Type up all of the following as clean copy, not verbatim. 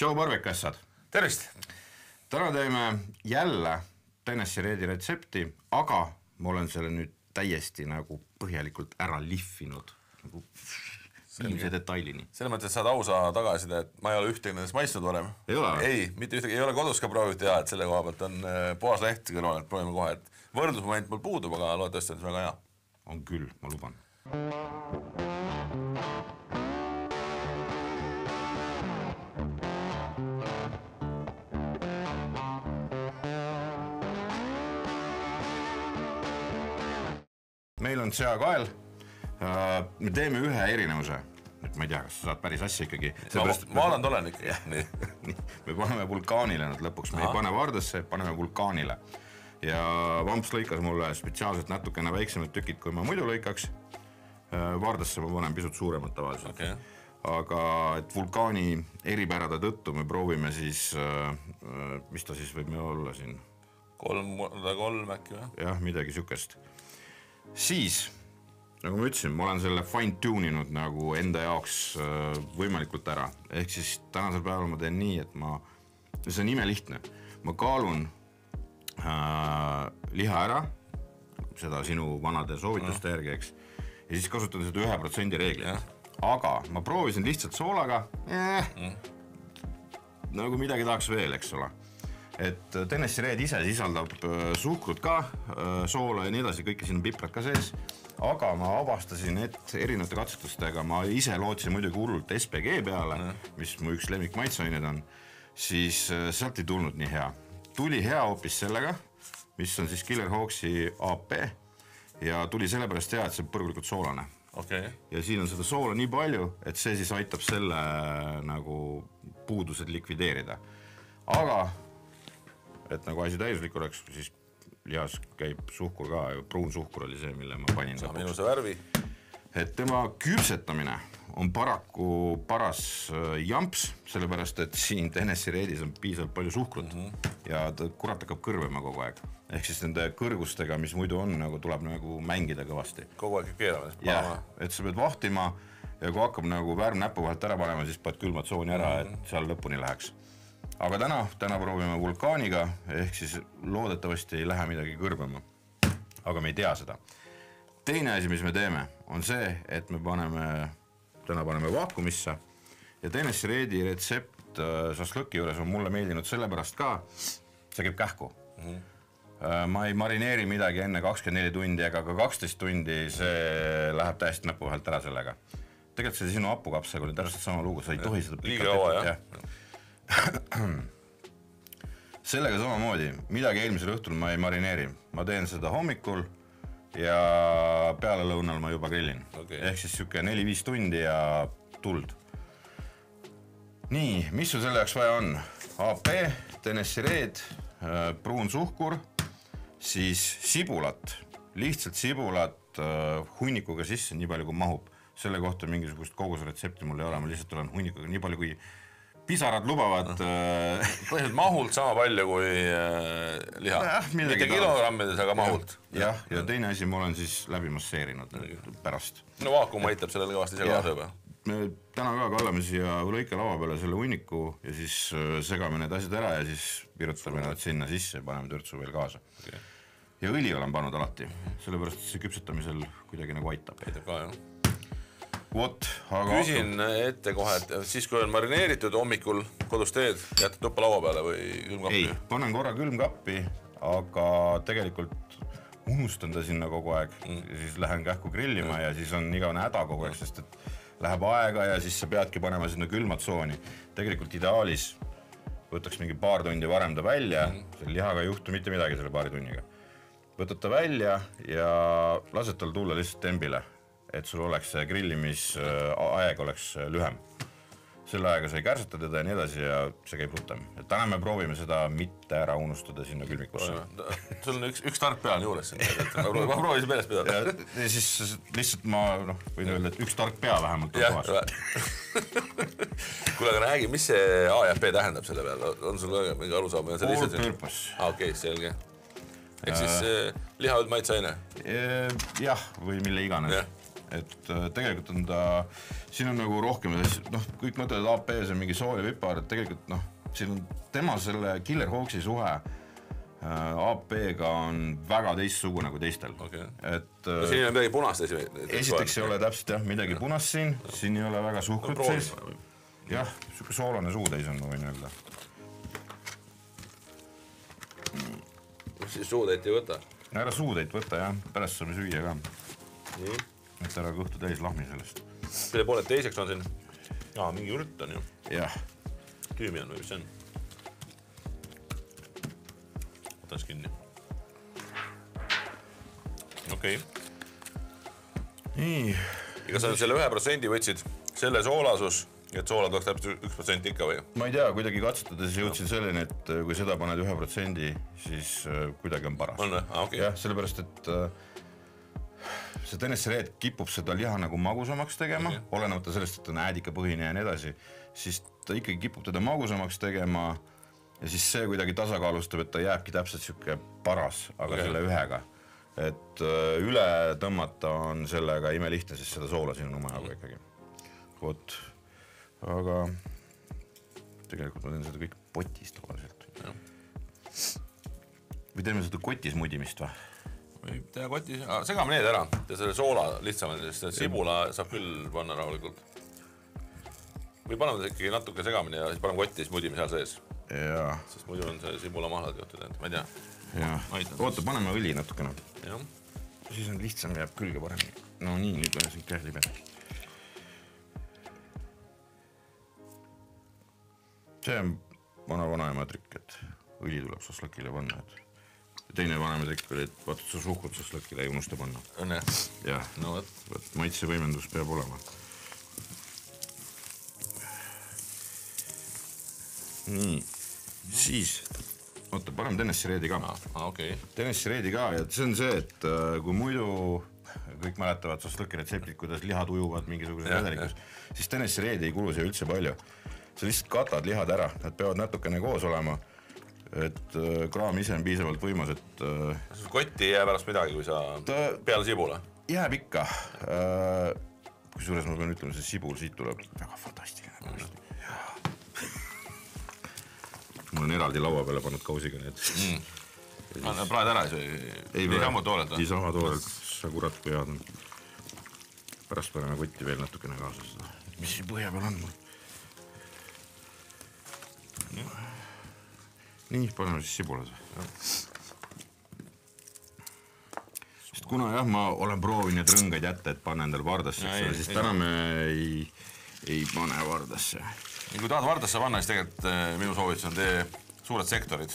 Tšau Parvekassad! Tervist! Täna teeme jälle Tennessee Reedi retsepti, aga ma olen selle nüüd täiesti nagu põhjalikult ära lihvinud nagu viimse detailini. Selle mõttes, et saad ausa tagasida, et ma ei ole ühtegi nendest maistnud varem. Ei ole? Ei, mitte ühtegi, ei ole kodus ka proovinud teha, et selle koha pealt on puhas leht kõrval, et proovime kohe, et võrdlusmoment mul puudub, aga loodetavasti on see väga hea. On küll, ma luban. Meil on seakael, me teeme ühe erinevuse, et ma ei tea, kas sa saad päris asja ikkagi. Ma olen tolen ikkagi. Me paneme vulkaanile nad lõpuks, me ei pane vardasse, paneme vulkaanile. Ja Vamps lõikas mulle spetsiaalselt natukene väiksemad tükid, kui ma muidu lõikaks. Vardasse ma panen pisut suuremad tavaliselt. Okay. Aga et vulkaani eripärade tõttu me proovime siis, mis ta siis võib me olla siin? 3x3 äkki või? Jah, midagi sükest. Siis, nagu ma ütlesin, ma olen selle fine-tuninud nagu enda jaoks võimalikult ära. Ehk siis tänasel päeval ma teen nii, et see on imelihtne. Ma kaalun liha ära, seda sinu vanade soovituste järgi, eks, ja siis kasutan seda 1% reeglit. Aga ma proovisin lihtsalt soolaga, nagu midagi tahaks veel, eks ole. Et Tennessee Red ise sisaldab suhkrut ka, soola ja nii edasi, kõike siin on piprad ka sees, aga ma avastasin, et erinevate katsetustega ma ise lootsin muidugi hullult SPG peale, mis mu üks lemmik maitseained on, siis sealt ei tulnud nii hea. Tuli hea hoopis sellega, mis on siis Killer Hawksi AP ja tuli sellepärast hea, et see on põrgulikult soolane. Okay. Ja siin on seda soola nii palju, et see siis aitab selle nagu puudused likvideerida. Aga et nagu asi täiuslik oleks, siis lihas käib suhkur ka, pruun suhkur oli see, mille ma panin. Saab ilusa värvi. Et tema küpsetamine on paraku paras jamps, sellepärast, et siin Tennessee Redis on piisavalt palju suhkrut ja ta kurat hakkab kõrvema kogu aeg. Ehk siis nende kõrgustega, mis muidu on, nagu tuleb nagu mängida kõvasti. Kogu aeg keerame. Ja, et sa pead vahtima ja kui hakkab nagu värm näpu vahelt ära panema, siis paned külma tsooni ära, et seal lõpuni läheks. Aga täna proovime vulkaaniga, ehk siis loodetavasti ei lähe midagi kõrbema. Aga me ei tea seda. Teine asi, mis me teeme, on see, et me täna paneme vaakumisse ja Tennessee Redi retsept šašlõki juures on mulle meeldinud sellepärast ka, see käib kähku. Ma ei marineeri midagi enne 24 tundi ega ka 12 tundi, see läheb täiesti näpu vahelt ära sellega. Tegelikult see sinu hapukapsega oli täpselt sama lugu, sa ei tohi seda pikalt kaua, jah. Sellega samamoodi, midagi eelmisel õhtul ma ei marineeri. Ma teen seda hommikul ja peale lõunal ma juba grillin. Okay. Ehk siis siuke 4-5 tundi ja tuld. Nii, mis sul selle jaoks vaja on? AP, Tennessee Red, pruun suhkur, siis sibulat, lihtsalt sibulat hunnikuga sisse, nii palju kui mahub. Selle kohta mingisugust kogusretsepti mul ei ole, ma lihtsalt olen hunnikuga nii palju kui pisarad lubavad. Põhiliselt mahult sama palju kui liha. Mitte kilogrammides, aga mahult. Ja teine asi, ma olen siis läbi masseerinud pärast. No vaakum aitab sellele kõvasti ise kaasa juba. Me täna ka kallame siia lõike lava peale selle hunniku ja siis segame need asjad ära ja siis virutame nad sinna sisse ja paneme törtsu veel kaasa. Okay. Ja õli olen pannud alati, sellepärast see küpsetamisel kuidagi nagu aitab. Aitab ka, jah. Küsin ette kohe, et siis kui on marineeritud hommikul kodus teed, jätad tuppa laua peale või külmkappi? Ei, panen korra külmkappi, aga tegelikult unustan ta sinna kogu aeg. Siis lähen kähku grillima ja siis on igavene häda kogu aeg, sest et läheb aega ja siis sa peadki panema sinna külmatsooni. Tegelikult ideaalis võtaks mingi paar tundi varem ta välja, selle lihaga ei juhtu mitte midagi selle paari tunniga. Võtad ta välja ja lased tal tulla lihtsalt tembile, et sul oleks see grillimisaeg oleks lühem. Selle aega sa ei kärsata teda ja nii edasi ja see käib rutem. Täna me proovime seda mitte ära unustada sinna külmikusse. Sul on üks tark pea on juures. Ma proovisin meeles pidada. Ja siis lihtsalt ma võin öelda, et üks tark pea vähemalt on kohas. Kuule, aga räägi, mis see A ja B tähendab selle peal? On sul mingi arusaam? All purpose. Okei, selge. Ehk siis liha üldmaitseaine? Jah, või mille iganes. et tegelikult on ta, siin on nagu rohkem, noh, kõik mõtlevad AP-s on mingi sool ja vipar, et tegelikult noh, siin on tema selle Killer Hawksi suhe AP-ga on väga teistsugune kui teistel. Okay. Et siin ei ole midagi punast esiteks ei ole täpselt jah, midagi punast siin ei ole väga suhkrut sees. Jah, siuke soolane suutäis on, ma võin öelda. Siis suutäit ei võta? Ära suutäit võta jah, pärast saame süüa ka. Nii. Et ära kõhtu täis lahmi sellest. Selle poole teiseks on siin, mingi ürtt on ju. Jah. Tüümi on või mis see on? Võtans kinni. Okei. Nii. Ja kas sa selle 1% võtsid selle soolasus, et soola tuleks täpselt 1% ikka või? Ma ei tea, kuidagi katsetades jõudsin selleni, et kui seda paned 1%, siis kuidagi on paras. On või? Okay. Jah, sellepärast, et see Tennessee kipub seda liha nagu magusamaks tegema, olenemata sellest, et on äädikapõhine ja nii edasi, siis ta ikkagi kipub teda magusamaks tegema ja siis see kuidagi tasakaalustab, et ta jääbki täpselt siuke paras, aga selle ühega. Et üle tõmmata on sellega imelihtne, sest seda soola siin on omajagu ikkagi. Vot, aga tegelikult ma teen seda kõik potis tavaliselt. Või teeme seda kotis mudimist või? Võib teha kotis, segame need ära, selle soola lihtsamalt, sest sibula saab küll panna rahulikult. Või paneme ikkagi natuke segamini ja siis paneme kotti, siis mudime seal sees. Jaa. Sest muidu on see sibula mahlad johtud, ma ei tea. Jaa, oota, paneme õli natukene. Jah. Siis on lihtsam, jääb külge paremini. No nii, nüüd on siin käes libedaks. See on vanaema trikk, et õli tuleb šašlõkile panna. Teine vanaema trikk oli, et vaata, sa suhkrut šašlõkile ei unusta panna. On jah? Jah, no, maitsevõimendus peab olema. Nii, siis, oota, paneme Tennessee Redi ka. Okay. Tennessee Redi ka ja see on see, et kui muidu kõik mäletavad šašlõki retseptid, kuidas lihad ujuvad mingisugused vedelikus, siis Tennessee Redi ei kulu siia üldse palju. Sa lihtsalt katad lihad ära, nad peavad natukene koos olema, et kraam ise on piisavalt võimas, et... Kotti ei jää pärast midagi, kui sa peale sibula? Jääb ikka. Kui suures ma pean ütlema, see sibul siit tuleb väga fantastiline. Mul on eraldi laua peale pannud kausiga need. Praed ära, ei sammu toolelt? Ei sama toolelt, sa kurat kui head on. Pärast paneme kotti veel natukene kaasa seda. Mis siin põhja peal on mul? Nii, paneme siis sibulase. Sest kuna jah, ma olen proovinud rõngaid jätta, et panna endale vardasse, siis täna me ei pane vardasse. Kui tahad vardasse panna, siis tegelikult minu soovitus on tee suured sektorid.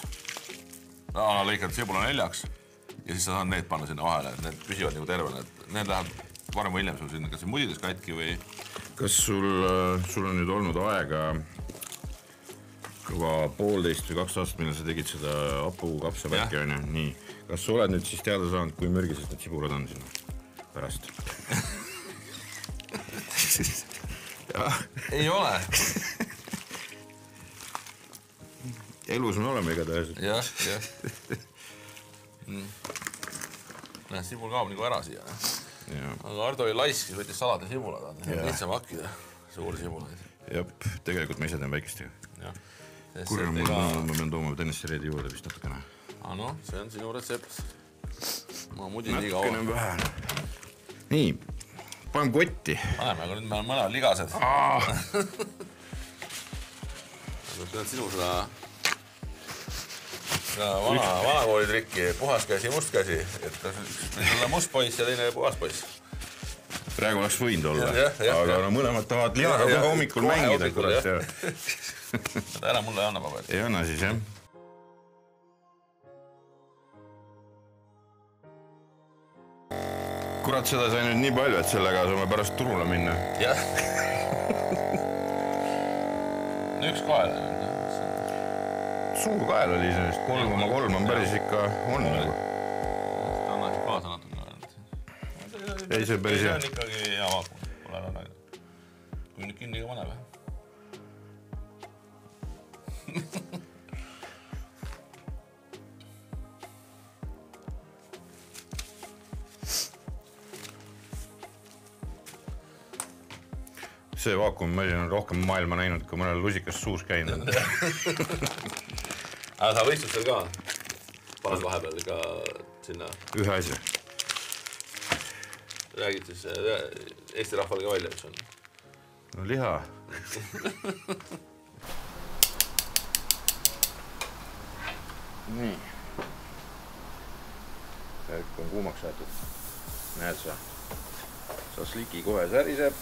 Lõikad sibula 4-ks ja siis sa saad need panna sinna vahele, et need püsivad nagu tervena. Need läheb varem või hiljem sul sinna, kas see mudides katki või... Kas sul on nüüd olnud aega kõva 1,5 või 2 aastat, millal sa tegid seda apu kapsa värki, on ju? Nii. Kas sa oled nüüd siis teada saanud, kui mürgisest need sibulad on sinna pärast? Ei ole. Elus me oleme igatahes. Jah. Sibul kaob nagu ära siia. Aga Ardo oli laisk, siis võttis salad ja sibulad. Lihtsam hakkida suuri sibulaid. Jep, tegelikult ma ise teen väikestega. Kurjana ma pean tooma Tennessee Redi juurde vist natukene. No, see on sinu retsept. Ma mudin liiga natukene on vähe. Nii, panen kotti. Paneme, aga nüüd me oleme mõned ligased. See on sinu seda vanakooli trikki, puhas käsi, must käsi. Et olla must poiss ja teine puhas poiss. Praegu oleks võinud olla, aga mõlemad tahavad lihaga kohe hommikul mängida. Ära mulle ei anna pabet. Ei anna siis, jah. Kurat, seda sai nüüd nii palju, et sellega saame pärast turule minna. Jah. Üks kael. Suur kael oli sellist, 3,3 on päris ikka on nagu. Anna siis kaasa natuke. Ei, see on päris hea. See on ikkagi hea vaakum. Pole ära näida. Kui nüüd kinni ka paneb. see vaakumimasin on rohkem maailma näinud, kui mõnel lusikas suus käinud. Aga sa võistustel ka? Paned vahepeal ka sinna? Ühe asja. Räägid siis Eesti rahval ka välja, mis on? No liha. Nii. Värk on kuumaks saetud. Näed sa? Sasliki kohe säriseb.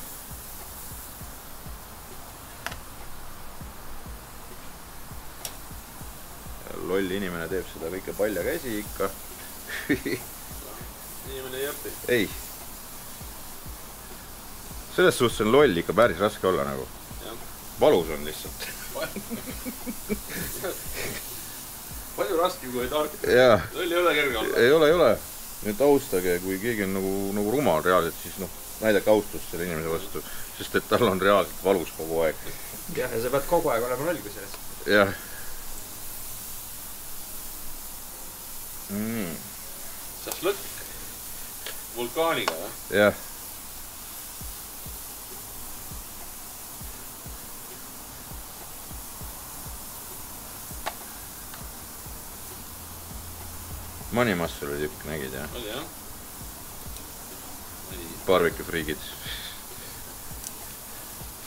Lolli inimene teeb seda kõike palja käsi ikka. Inimene ei õpi. Ei. Selles suhtes on loll ikka päris raske olla nagu. Valus on lihtsalt. Palju raskem kui tark. Loll ei ole kerge olla. Ei ole. Nüüd austage, kui keegi on nagu rumal reaalselt, siis näidake austust selle inimese vastu, sest et tal on reaalselt valus kogu aeg. Ja sa pead kogu aeg olema loll kui selles. Jah. Šašlõkk vulkaaniga, jah? Jah. Manimassel oli tükk, nägid, jah? Oli, jah? Barbecue-friigid.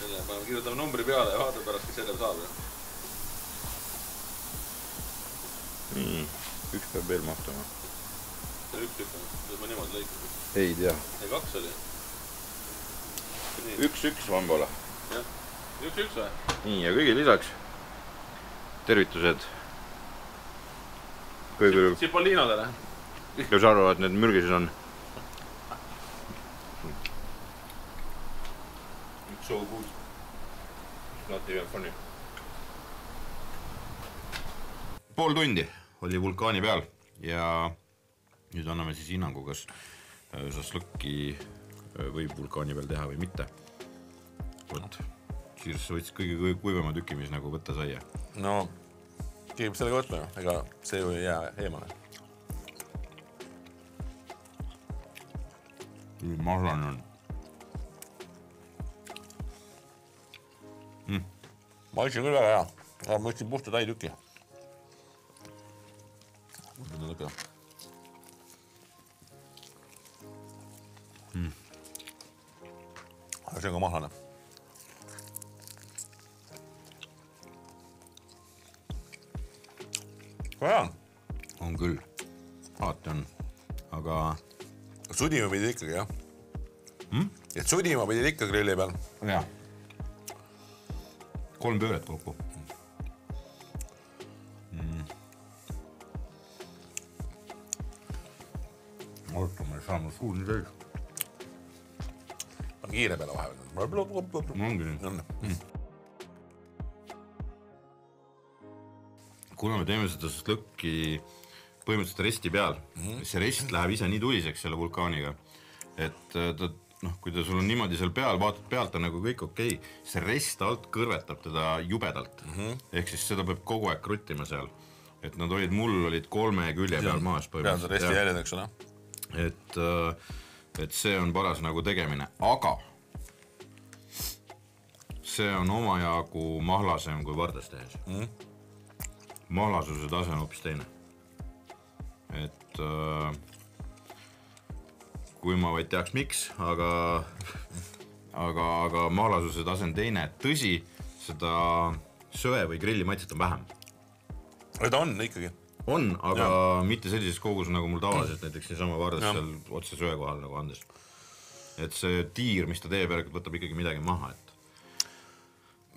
Selle kirjutame numbri peale ja vaatame pärast, kes selle saab, jah? Nii, üks peab veel mahtuma. See on üks tükk, kuidas ma niimoodi lõikad? Ei tea. Ei, kaks oli. 1-1 vambola. Jah, 1-1 või? Nii, ja kõige lisaks tervitused. Cipoliinodele. Kes arvavad, need mürgised on? It's so good. It's not even funny. Pool tundi oli vulkaani peal ja nüüd anname siis hinnangu, kas šašlõkki võib vulkaani peal teha või mitte. Võt, Cheers võttis kõige kuivema tüki, mis nagu võtta sai. No, keegi peab sellega võtma, ega see ju ei jää eemale. Mahlane on. Ma ütlesin küll väga hea, aga ma ütlesin puhta täitüki. Aga see on ka mahlane. Ka hea on. On küll. Alati on. Aga... Sudima pidid ikkagi, jah? Et sudima pidid ikka grilli peal. Jaa. 3 pööret kokku. Ootame, saame suud nii täis. On kiire peale vahepeal. Ongi nii. Kuna me teeme seda šašlõkki põhimõtteliselt resti peal, see rest läheb ise nii tuliseks selle vulkaaniga, et kui ta sul on niimoodi seal peal, vaatad pealt on nagu kõik okei, see rest alt kõrvetab teda jubedalt. Ehk siis seda peab kogu aeg kruttima seal. Et nad mul olid 3 külje peal maas põhimõtteliselt. Peal resti jäljed, eks ole? Et see on paras nagu tegemine, aga see on omajagu mahlasem kui vardas tehes. Mahlasuse tase on hoopis teine. Et kui ma vaid teaks miks, aga mahlasuse tase on teine. Tõsi, seda söe või grilli maitset on vähem. Ta on ikkagi. On, aga mitte sellises kogus nagu mul tavaliselt näiteks niisama vardas seal otse söe kohal nagu andes. Et see tiir, mis ta teeb, võtab ikkagi midagi maha.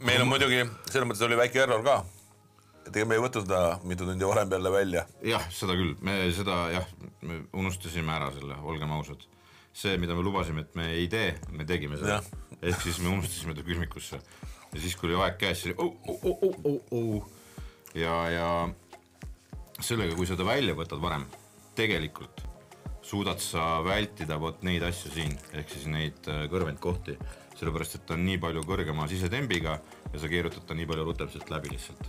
Meil on muidugi, selles mõttes oli väike error ka. Et me ei võtnud seda mitu tundi varem peale välja. Jah, seda küll. Me unustasime ära selle, olgem ausad. See, mida me lubasime, et me ei tee, me tegime seda. Ehk siis me unustasime ta külmikusse. Ja siis, kui oli aeg käes, siis oli ja sellega, kui seda välja võtad varem, tegelikult suudad sa vältida neid asju siin, ehk siis neid kõrvendkohti, sellepärast, et ta on nii palju kõrgema sisetembiga ja sa keerutad ta nii palju rutepselt läbi lihtsalt.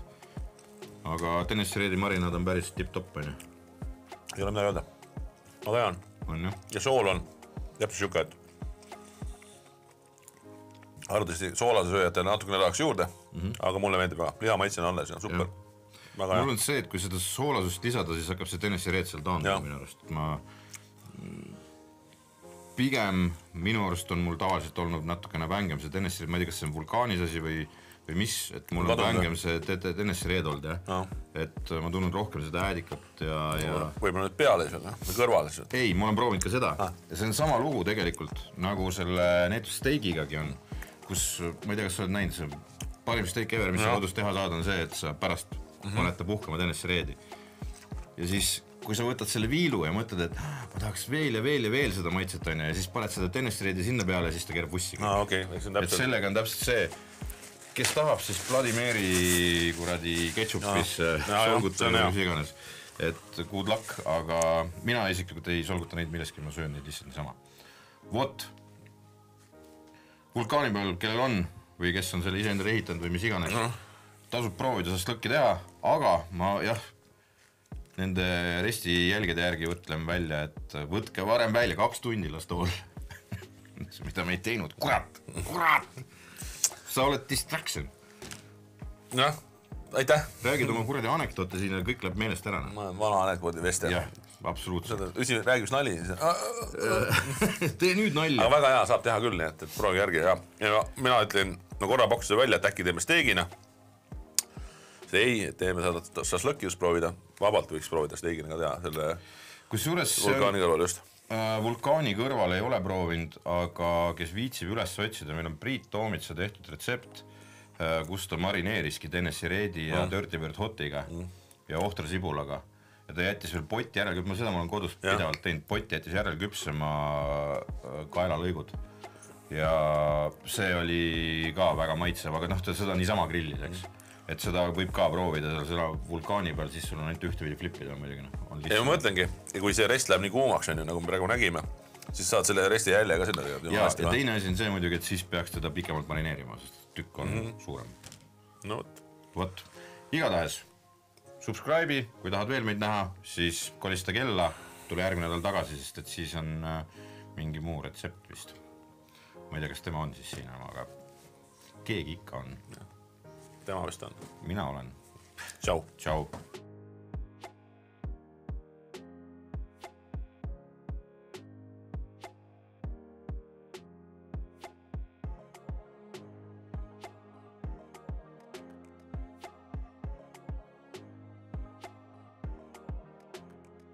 Aga Dennis Reedi marinaad on päris tipp-topp, on ju? Ei ole midagi öelda. Ma tean. On, jah? Ja sool on täpselt siuke, et arvatavasti soolasesööjatele natukene tahaks juurde, aga mulle meeldib väga. Liha maitse on alles ja super. Mul on see, et kui seda soolasust lisada, siis hakkab see Tennessee Red seal taanduma minu arust. Pigem minu arust on mul tavaliselt olnud natukene vängem see Tennessee Red, ma ei tea, kas see on vulkaanis asi või mis, et mul on vängem see Tennessee Red olnud, jah. Et ma tunnen rohkem seda äädikat ja... Võib-olla nüüd peale seal, või kõrvale seal? Ei, ma olen proovinud ka seda. Ja see on sama lugu tegelikult, nagu selle näiteks steigigagi on, kus, ma ei tea, kas sa oled näinud, see parim steik ever, mis sa kodus teha saad, on see, et sa pärast paned ta puhkama Tennessee Redi. Ja siis, kui sa võtad selle viilu ja mõtled, et ma tahaks veel ja veel ja veel seda maitset, ja siis paned seda Tennessee Redi sinna peale ja siis ta keerab bussi. Et sellega on täpselt see, kes tahab siis Bloody Mary kuradi ketšupis solgutada mis iganes. Et good luck, aga mina isiklikult ei solguta neid milleski, ma söön neid lihtsalt niisama. Vot, vulkaanipäeval, kellel on või kes on selle ise endale ehitanud või mis iganes, tasub proovida seda lõkki teha, aga ma nende resti jälgede järgi võtlen välja, et võtke varem välja 2 tundi las tool. Mida me ei teinud, kurat! Sa oled distraction. Jah, aitäh. Räägid oma kuradi anekdoote siin ja kõik läheb meelest ära. Ma olen vana anekdoodi vester. Jah, absoluutselt. Räägi üks nali. Tee nüüd nalja. Aga väga hea, saab teha küll, nii et proovi järgi. Ja mina ütlen, korra pakkusin välja, et äkki teeme steegina. Ei, teeme seda šašlõkki just proovida. Vabalt võiks proovida steegina ka teha selle vulkaani kõrval just. Vulkaani kõrval ei ole proovinud, aga kes viitsib üles otsida, meil on Priit Toomitsa tehtud retsept, kus ta marineeriski Tennessee Redi ja Dirty Bird Hotiga ja ohtra sibulaga. Ja ta jättis veel poti järel, seda ma olen kodus pidevalt teinud, poti jättis järel küpsema kaelalõigud. Ja see oli ka väga maitsev, aga seda niisama grillis, eks. Et seda võib ka proovida selle vulkaani peal, siis sul on ainult ühtepidi flippida muidugi. Ja ma mõtlengi, kui see rest läheb nii kuumaks, nagu me praegu nägime, siis saad selle resti jälje ka sinna. Ja teine asi on see muidugi, et siis peaks teda pikemalt marineerima, sest tükk on suurem. No vot. Igatahes, subscribe'i, kui tahad veel meid näha, siis kolista kella, tule järgmine nädal tagasi, sest et siis on mingi muu retsept vist. Ma ei tea, kas tema on siis siin, aga keegi ikka on. Tema vist on. Mina olen. Tšau. Tšau.